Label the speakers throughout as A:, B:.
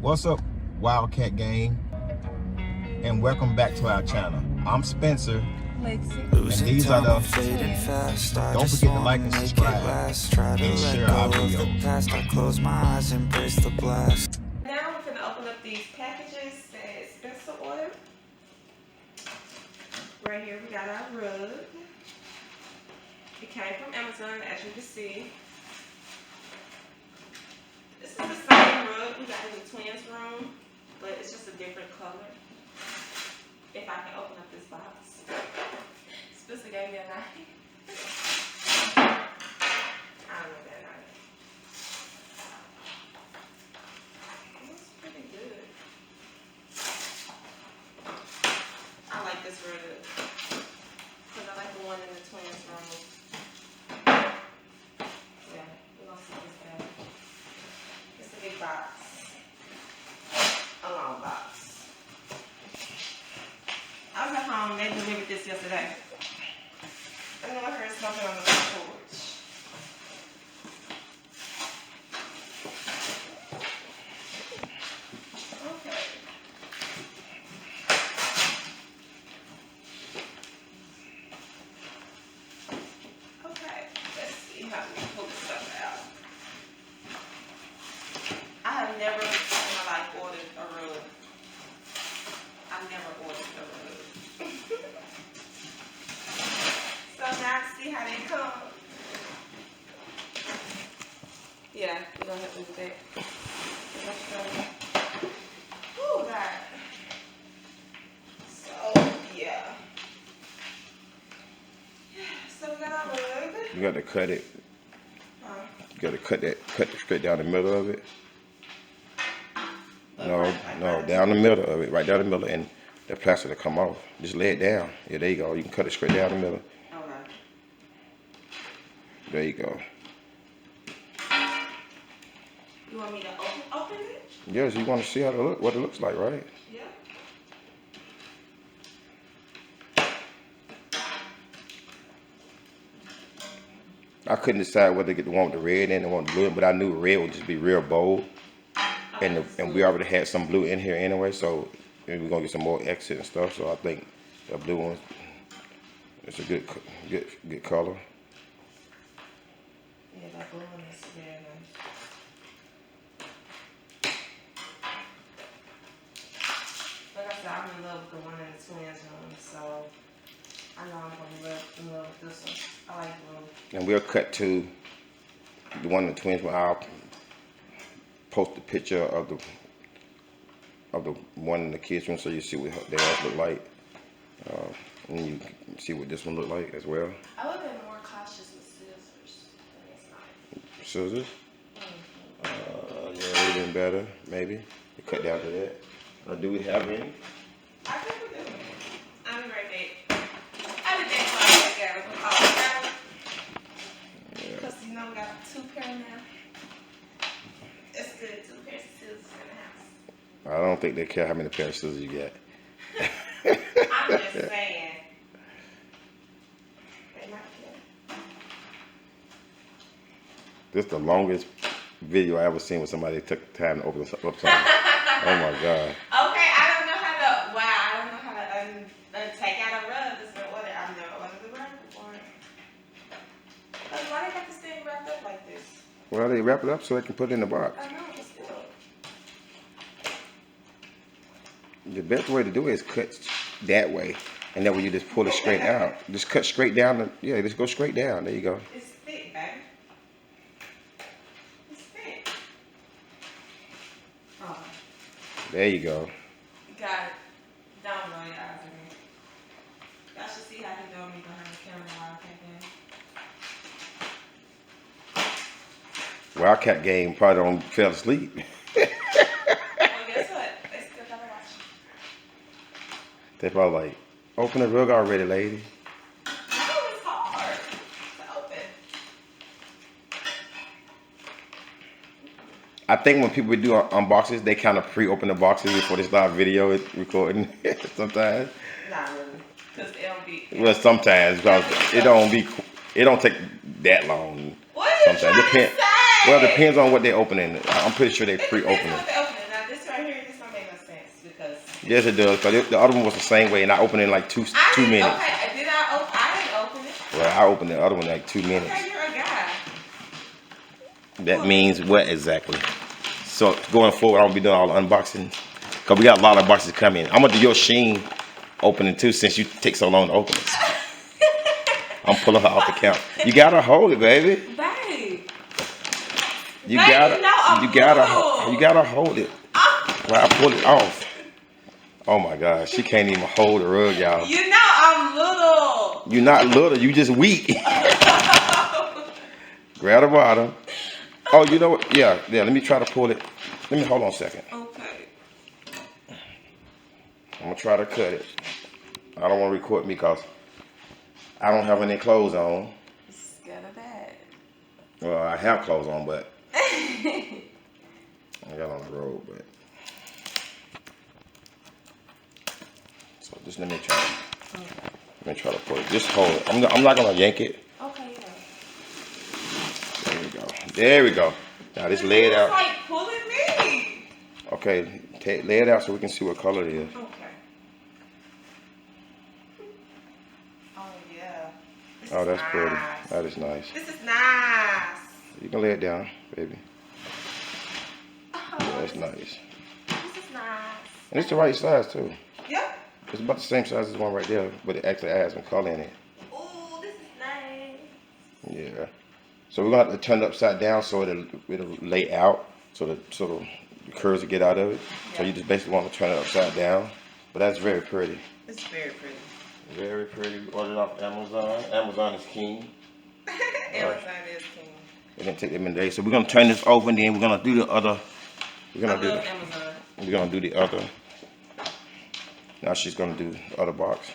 A: What's up, Wildcat Gang, and welcome back to our channel. I'm Spencer,
B: Lexi,
A: and these are the twins. Don't forget to like and subscribe and share our videos.
B: now we're gonna open up these packages that Spencer ordered. Right here we got our rug. It came from Amazon, as you can see. This is the same rug we got in the twins' room, but it's just a different color. If I can open up this box. Spencer gave me a knife. I don't know that knife. It looks pretty good. I like this rug because I like the one in the twins' room. Yeah, we're gonna see this bag. It's a big box. A long box. I was at home, they delivered this yesterday. And then I heard something on the front porch. Okay. Okay, let's see how we pull this stuff out. I have never in my life ordered a rug. I've never ordered a rug. So now to see how they come. Yeah, we're gonna help me with that. Oh God. So yeah. So we got our rug.
A: You got to cut it. You got to cut it straight down the middle of it. No, down the middle of it, right down the middle, and the plastic will come off. Just lay it down. Yeah, there you go. You can cut it straight down the middle.
B: Okay.
A: There you go.
B: You want me to open it?
A: Yes, you want to see how what it looks like, right?
B: Yeah.
A: I couldn't decide whether to get the one with the red and the one with the blue, but I knew red would just be real bold. And we already had some blue in here anyway, so we're gonna get some more exit and stuff. So I think the blue one, it's a good color.
B: Yeah, that blue one is very nice. Like I said, I'm in love with the one in the twins room, so I know I'm gonna be in love with this one. I like blue.
A: And we'll cut to the one in the twins one. I'll post a picture of the one in the kids room so you see what theirs look like, and you can see what this one look like as well.
B: I would have been more cautious with scissors than this knife.
A: Scissors? Yeah, it would have been better, maybe. To cut down to that. Do we have any?
B: I think we do. I'm right back. I did that while I together. Because you know we got 2 pair now. It's good, 2 pairs of scissors in the house.
A: I don't think they care how many pairs of scissors you got.
B: I'm just saying. They might care.
A: This is the longest video I ever seen where somebody took time to open up something. Oh my God.
B: Okay, I don't know how to take out a rug. This is an order. I've never ordered the rug before. Why they got this thing wrapped up like this?
A: Well, they wrap it up so they can put it in the box.
B: I know, but still.
A: The best way to do it is cut that way, and that way you just pull it straight out. Just cut straight down. Yeah, just go straight down. There you go.
B: It's thick, baby. It's thick. Oh.
A: There you go.
B: Got it. Don't roll your eyes at me. Y'all should see how he doing me behind the camera while I can't
A: Wildcat game probably don't fell asleep.
B: Well, guess what? They still gotta watch.
A: They probably like, open the rug already, lady.
B: No, it's hard to open.
A: I think when people do unboxings, they kind of pre-open the boxes before they start video recording. Sometimes.
B: Not really, because it don't be.
A: Well, sometimes because it don't take that long.
B: What are you trying to say?
A: Well, it depends on what they're opening. I'm pretty sure they pre-open it.
B: Now, this right
A: Yes, it does. But the other one was the same way, and I opened it in like two minutes.
B: Okay, did I open? I didn't open it.
A: Well, I opened the other one in like 2 minutes.
B: Okay, you're a guy.
A: That means what exactly? So going forward, I'll be doing all the unboxings. Cause we got a lot of boxes coming. I'm gonna do your Sheen opening too, since you take so long to open it. I'm pulling her off the count. You gotta hold it, baby.
B: Babe.
A: You
B: Babe,
A: gotta,
B: you know I'm
A: you gotta,
B: little.
A: you gotta hold it. While I pull it off. Oh my God, she can't even hold the rug, y'all.
B: You know I'm little.
A: You're not little, you just weak. Grab the bottom. Oh, you know what? Yeah. Let me try to pull it. Let me hold on a second.
B: Okay.
A: I'm gonna try to cut it. I don't want to record me because I don't have any clothes on.
B: Scared of that.
A: Well, I have clothes on, but I got on the road. But so just let me try.
B: Okay.
A: Let me try to pull it. Just hold it. I'm not gonna yank it.
B: Okay, yeah.
A: There we go. There we go. Now just lay it
B: It's
A: out.
B: like pulling me.
A: Okay, lay it out so we can see what color it is.
B: Okay. Oh yeah. This
A: Oh,
B: is
A: that's pretty.
B: nice.
A: That is nice.
B: This is nice.
A: You can lay it down, baby.
B: Oh,
A: Yeah, that's nice.
B: This is nice.
A: And it's the right size too.
B: Yep.
A: It's about the same size as the one right there, but it actually has some color in it.
B: Ooh, this is nice.
A: Yeah. So we're gonna have to turn it upside down so it'll lay out, so the curves will get out of it. So you just basically want to turn it upside down. But that's very pretty.
B: It's very pretty.
A: Very pretty. We ordered it off Amazon. Amazon is king.
B: Amazon is king.
A: It didn't take them a day. So we're gonna turn this over, and then we're gonna do the other. We're
B: I
A: gonna do.
B: love Amazon.
A: We're gonna do the other. Now she's gonna do the other box.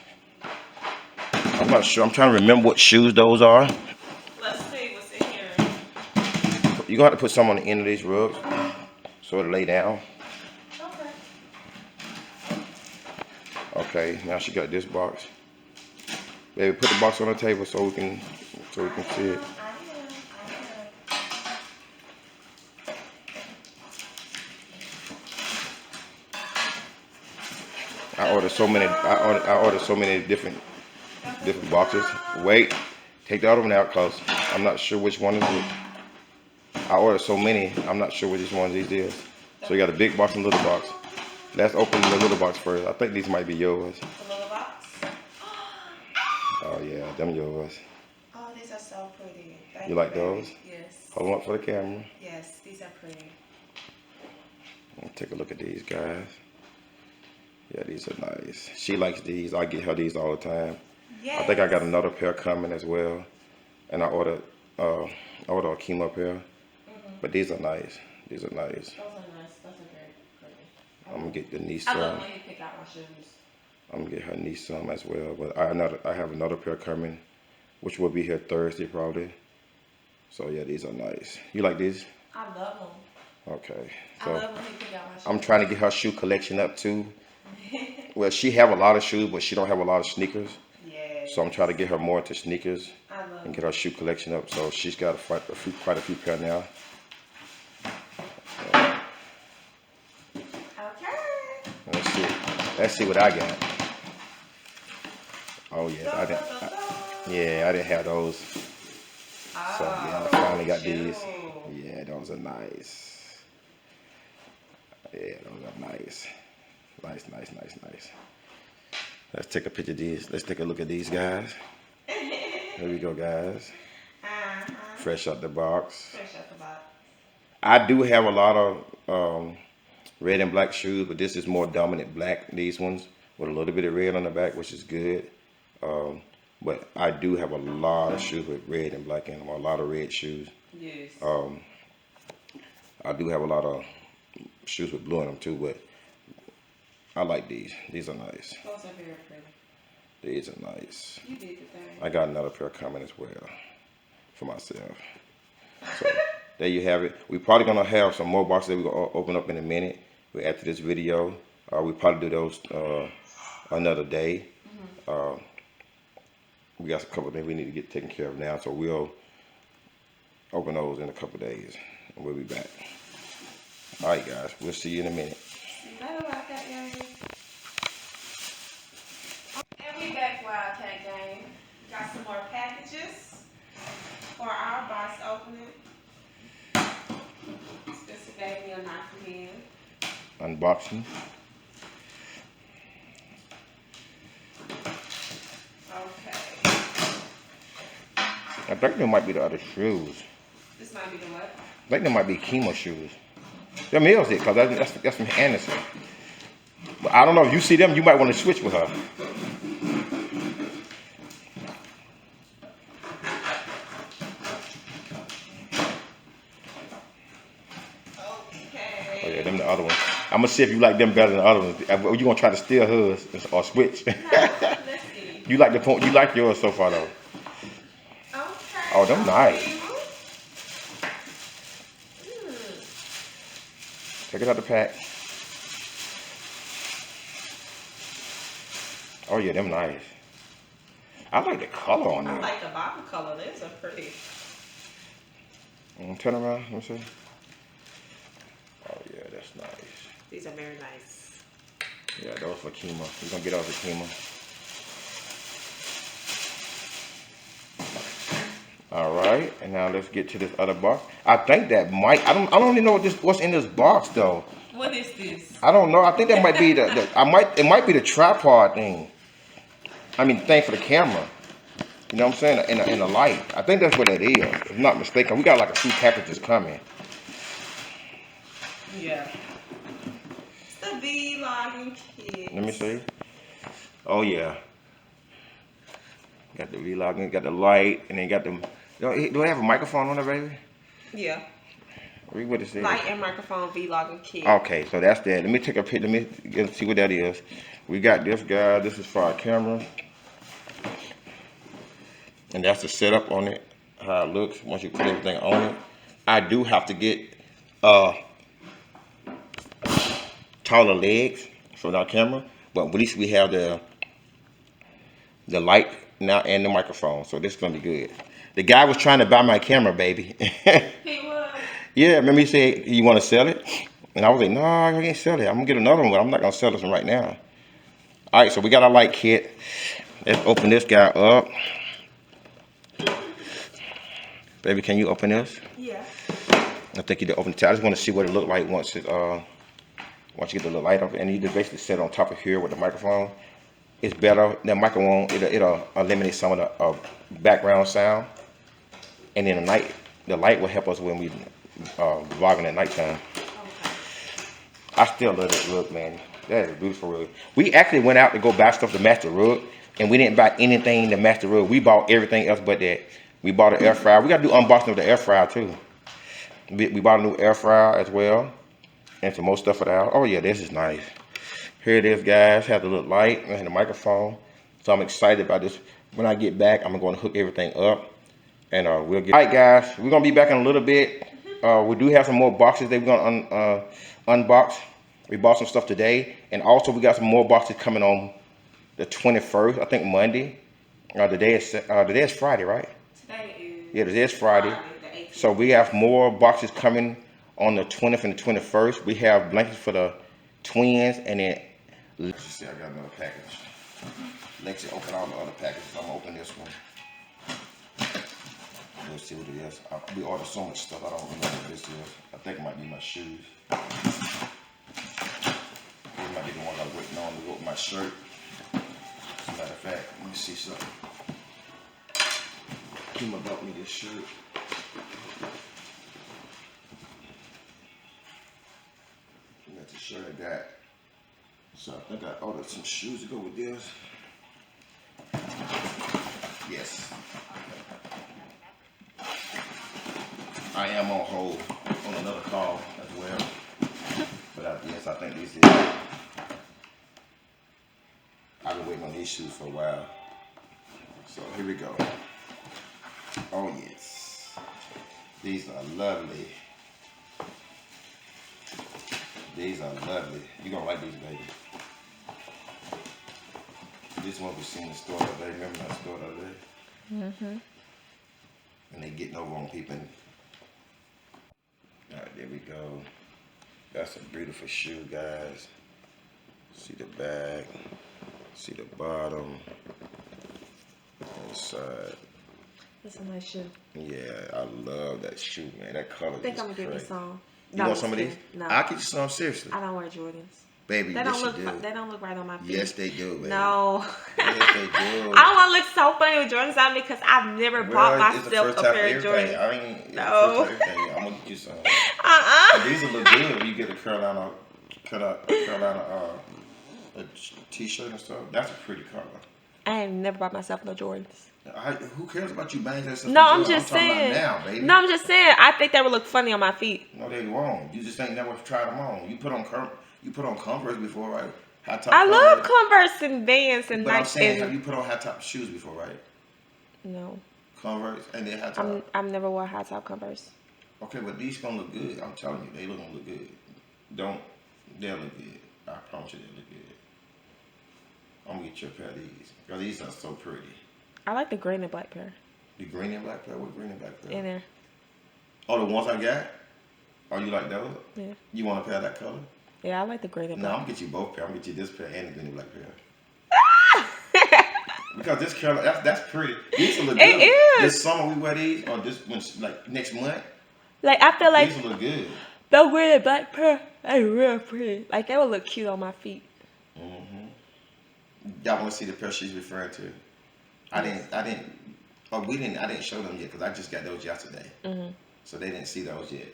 A: I'm not sure. I'm trying to remember what shoes those are.
B: Let's see what's in here.
A: You're gonna have to put some on the end of these rugs so it'll lay down.
B: Okay.
A: Okay, now she got this box. Baby, put the box on the table so we can see it. I ordered so many. I ordered so many different boxes. Wait, take the other one out cause I'm not sure which one is it. I ordered so many. I'm not sure which one these is. So you got a big box and a little box. Let's open the little box first. I think these might be yours.
B: The little box.
A: Oh yeah, them yours.
B: Oh, these are so pretty. Thank
A: You like
B: baby.
A: those?
B: Yes.
A: Hold them up for the camera.
B: Yes, these are pretty.
A: Take a look at these guys. Yeah, these are nice. She likes these. I get her these all the time.
B: Yes.
A: I think I got another pair coming as well. And I ordered a Kima pair. But these are nice. These are nice.
B: Those are nice. Those are very pretty.
A: I'm gonna get the niece
B: I
A: some.
B: love when you pick out my shoes.
A: I'm gonna get her niece some as well. But I have another pair coming, which will be here Thursday probably. So yeah, these are nice. You like these?
B: I love them.
A: Okay.
B: I
A: So
B: love when you pick out my shoes.
A: I'm trying to get her shoe collection up too. Well, she have a lot of shoes, but she don't have a lot of sneakers.
B: Yes.
A: So I'm trying to get her more into sneakers
B: I love
A: and get her shoe collection up. So she's got quite a few pair now.
B: Okay.
A: Let's see what I got. Oh yes, I didn't have those. So yeah, I finally got these. Yeah, those are nice. Yeah, those are nice. Nice. Let's take a picture of these. Let's take a look at these guys. Here we go, guys. Fresh out the box.
B: Fresh out the box.
A: I do have a lot of red and black shoes, but this is more dominant black, these ones, with a little bit of red on the back, which is good. But I do have a lot of shoes with red and black in them, a lot of red shoes.
B: Yes.
A: I do have a lot of shoes with blue in them too, but I like these. These are nice.
B: Those are very pretty.
A: These are nice.
B: You did the thing.
A: I got another pair coming as well for myself. So there you have it. We're probably gonna have some more boxes that we're gonna open up in a minute. After this video, we probably do those another day. We got a couple of things we need to get taken care of now, so we'll open those in a couple of days, and we'll be back. All right, guys. We'll see you in a minute.
B: See you later, like that, guys. Wildcat game. Got some more packages for our box opening. Spencer gave me a knife again.
A: Unboxing.
B: Okay.
A: I think there might be the other shoes.
B: This might be the what?
A: I think there might be chemo shoes. Them is it, because that's from Anderson. But I don't know, if you see them, you might want to switch with her.
B: Okay.
A: Oh yeah, them the other ones. I'm going to see if you like them better than the other ones. Are you going to try to steal hers or switch?
B: No, let's see.
A: You like yours so far, though.
B: Okay.
A: Oh, them nice. Take it out the pack. Oh yeah, them nice. I like the color on
B: I
A: them.
B: like the bottom color. These are pretty.
A: Turn around, let me see. Oh yeah, that's nice.
B: These are very nice.
A: Yeah, those for chemo. We're gonna get those for chemo. All right, and now let's get to this other box. I think that might. I don't even know what's in this box though.
B: What is this?
A: I don't know. I think that might be it might be the tripod thing. I mean, the thing for the camera. You know what I'm saying? In the light. I think that's what it is. If I'm not mistaken. We got like a few packages coming.
B: Yeah. It's the vlogging kit.
A: Let me see. Oh yeah. Got the vlogging, got the light, and then got the. Do I have a microphone on it, baby?
B: Yeah.
A: Read what it says.
B: Light and microphone vlogging kit.
A: Okay, so that's that. Let me take a picture. Let me see what that is. We got this guy. This is for our camera. And that's the setup on it, how it looks once you put everything on it. I do have to get taller legs for our camera, but at least we have the light now and the microphone, so this is gonna be good. The guy was trying to buy my camera, baby.
B: He was.
A: Yeah, remember he said, you want to sell it? And I was like, no, I can't sell it. I'm gonna get another one, but I'm not gonna sell this one right now. All right, so we got our light kit. Let's open this guy up. Baby, can you open this?
B: Yeah.
A: I think you did open the. I just want to see what it looked like once you get the little light off, and you just basically set it on top of here with the microphone. It's better. The microphone it'll eliminate some of the background sound, and then the light will help us when we vlogging at nighttime.
B: Okay.
A: I still love this rug, man. That is a beautiful rug. We actually went out to go buy stuff to match the rug, and we didn't buy anything to match the rug. We bought everything else but that. We bought an air fryer. We got to do unboxing of the air fryer too. We bought a new air fryer as well, and some more stuff for the house. Oh yeah, this is nice. Here it is, guys. Have the little light and the microphone. So I'm excited about this. When I get back, I'm going to hook everything up, and we'll get. All right, guys. We're gonna be back in a little bit. We do have some more boxes that we're gonna unbox. We bought some stuff today, and also we got some more boxes coming on the 21st. I think Monday. Today is Friday, right?
B: Today is.
A: Yeah, today is Friday.
B: The 18th.
A: So we have more boxes coming on the 20th and the 21st. We have blankets for the twins, and then let's see, I got another package. Lexi open all the other packages. I'm gonna open this one. Let's see what it is. We ordered so much stuff. I don't remember what this is. I think it might be my shoes. It might be the one I was waiting on to go with my shirt. As a matter of fact, let me see something. Kima bought me this shirt. That's the shirt I got. So I think I ordered some shoes to go with this. Yes. I am on hold on another call as well. But yes, I think this is. I've been waiting on these shoes for a while. So here we go. Oh yes. These are lovely. These are lovely. You're gonna like these, baby. This one we seen in the store the other day. Remember that store the other day? Mm-hmm. And they getting over on people. Alright, there we go. That's a beautiful shoe, guys. See the back. See the bottom. the side.
B: That's a nice shoe.
A: Yeah, I love that shoe, man. That color
B: I think
A: is
B: I'm gonna get me
A: crazy.
B: some.
A: You
B: No,
A: want
B: I'm
A: some of
B: just
A: these?
B: kidding. No,
A: I'll get you some, seriously.
B: I don't wear Jordans.
A: Baby,
B: They
A: yes
B: don't look.
A: you do.
B: They don't look right on my feet.
A: Yes, they do, baby.
B: No.
A: Yes, they do.
B: I don't want to look so funny with Jordans on me because I've never bought
A: It's the
B: myself
A: first
B: a
A: time
B: pair of
A: everything.
B: Jordans.
A: I mean, it's
B: No.
A: the first time everything. I'm gonna get you some. But these will look good when you get a Carolina a t-shirt and stuff. That's a pretty color.
B: I ain't never bought myself no Jordans.
A: Who cares about you buying that stuff?
B: No, I'm just
A: talking
B: saying.
A: about now, baby.
B: No, I'm just saying. I think that would look funny on my feet.
A: No, they won't. You just ain't never tried them on. You put on Converse before, right? High top.
B: I love Converse and Vans and
A: But I'm
B: Nike.
A: saying, have you put on high top shoes before, right?
B: No.
A: Converse and then high top.
B: I've never wore high top Converse.
A: Okay, but these gonna look good. I'm telling you, they gonna look good. They'll look good. I promise you, they'll look good. I'm gonna get you a pair of these. Cause these are so pretty.
B: I like the green and black pair.
A: The green and black pair? What green and black pair?
B: In there.
A: Oh, the ones I got? Oh, you like those?
B: Yeah.
A: You want a pair of that color?
B: Yeah, I like the green and
A: No,
B: black.
A: I'm gonna get you both pairs. I'm gonna get you this pair and the green and black pair. Because this color, that's pretty. These will look good.
B: It is.
A: This summer we wear these, or this like next month.
B: Like I feel like
A: These will look good.
B: the green and black pair, they real pretty. Like they would look cute on my feet.
A: Y'all want to see the pair she's referring to? I didn't show them yet because I just got those yesterday. So they didn't see those yet.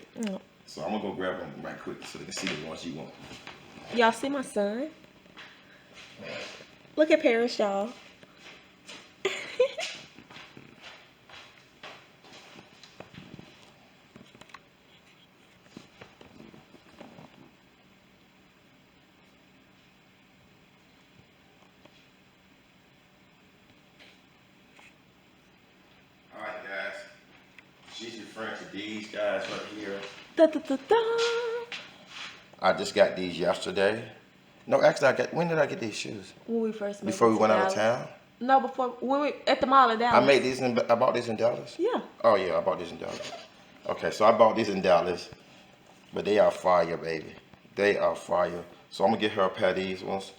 A: So I'm gonna go grab them right quick so they can see the ones you want.
B: Y'all see my son? Look at Paris, y'all.
A: Alright guys, she's referring to these guys right here.
B: Da, da, da, da.
A: I just got these yesterday. No, actually when did I get these shoes?
B: When we first
A: Before we went out of
B: Dallas.
A: town?
B: No, before when we at the mall in Dallas.
A: I bought these in Dallas?
B: Yeah.
A: Oh yeah, I bought these in Dallas. Okay, so I bought these in Dallas. But they are fire, baby. They are fire. So I'm gonna get her a pair of these ones.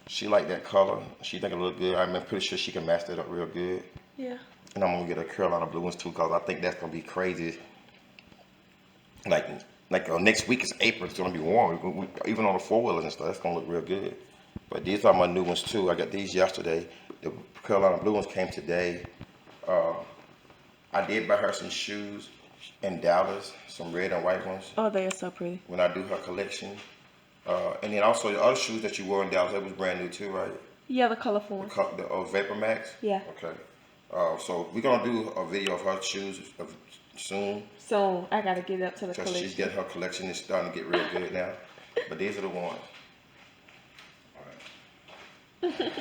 A: She like that color. She think it look good. I'm pretty sure she can match that up real good.
B: Yeah.
A: And I'm gonna get her Carolina blue ones too, cause I think that's gonna be crazy. Like next week is April. It's gonna be warm. Even on the 4-wheelers and stuff, that's gonna look real good. But these are my new ones too. I got these yesterday. The Carolina blue ones came today. I did buy her some shoes in Dallas, some red and white ones.
B: Oh, they are so pretty.
A: When I do her collection. And then also the other shoes that you wore in Dallas, that was brand new too, right?
B: Yeah, the colorful ones.
A: The Vapor Max?
B: Yeah.
A: Okay. So we're gonna do a video of her shoes soon.
B: So I gotta get up to the
A: So
B: collection.
A: she's getting her collection is starting to get real good now. But these are the ones. All right.